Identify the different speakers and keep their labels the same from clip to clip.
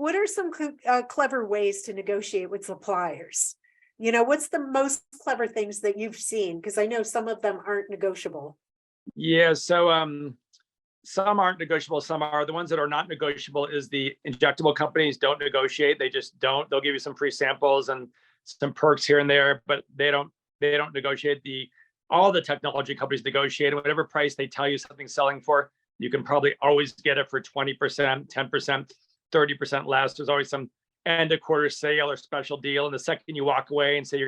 Speaker 1: what are some clever ways to negotiate with suppliers? What's the most clever things that you've seen? Because I know some of them aren't negotiable.
Speaker 2: Yeah, so some aren't negotiable, some are. The ones that are not negotiable is the injectable companies don't negotiate. They just don't. They'll give you some free samples and some perks here and there, but they don't negotiate. All the technology companies negotiate, and whatever price they tell you something's selling for, you can probably always get it for 20%, 10%, 30% less. There's always some end of quarter sale or special deal. And the second you walk away and say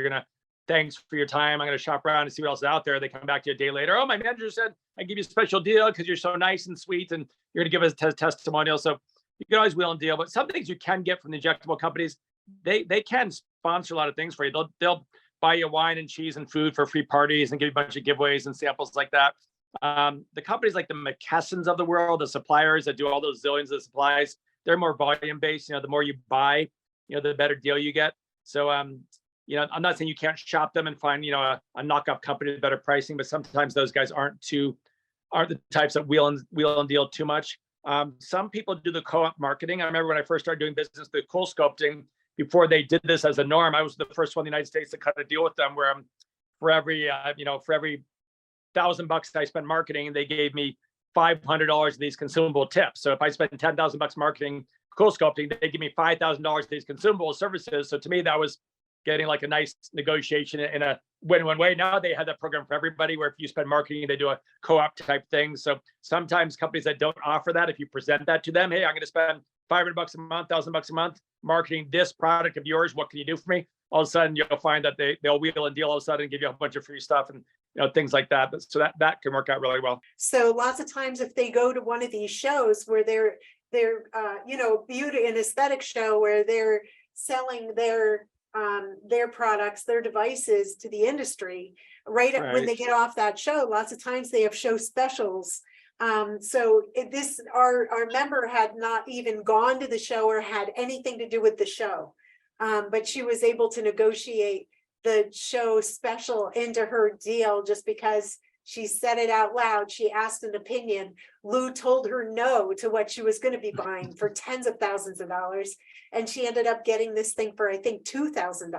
Speaker 2: thanks for your time, I'm gonna shop around and see what else is out there, they come back to you a day later. Oh, my manager said I give you a special deal because you're so nice and sweet, and you're gonna give us a testimonial. So you can always wheel and deal. But some things you can get from the injectable companies, they can sponsor a lot of things for you. They'll buy you wine and cheese and food for free parties and give you a bunch of giveaways and samples like that. The companies like the McKessons of the world, the suppliers that do all those zillions of supplies, they're more volume based. The more you buy, the better deal you get. So, I'm not saying you can't shop them and find, a knockoff company with better pricing, but sometimes those guys aren't the types that wheel and deal too much. Some people do the co-op marketing. I remember when I first started doing business through cool sculpting, before they did this as a norm, I was the first one in the United States to cut a deal with them where for every $1,000 I spent marketing, they gave me $500 of these consumable tips. So if I spent $10,000 marketing cool sculpting, they give me $5,000 of these consumable services. So to me, that was getting like a nice negotiation in a win-win way. Now they have that program for everybody where if you spend marketing, they do a co-op type thing. So sometimes companies that don't offer that, if you present that to them, hey, I'm going to spend $500 a month, $1,000 a month marketing this product of yours, what can you do for me? All of a sudden you'll find that they'll wheel and deal all of a sudden and give you a bunch of free stuff and things like that. But so that can work out really well.
Speaker 1: So lots of times if they go to one of these shows where they're beauty and aesthetic show where they're selling their products, their devices to the industry, right. When they get off that show, lots of times they have show specials. So our member had not even gone to the show or had anything to do with the show. But she was able to negotiate the show special into her deal just because she said it out loud. She asked an opinion. Lou told her no to what she was going to be buying for tens of thousands of dollars. And she ended up getting this thing for, I think, $2,000.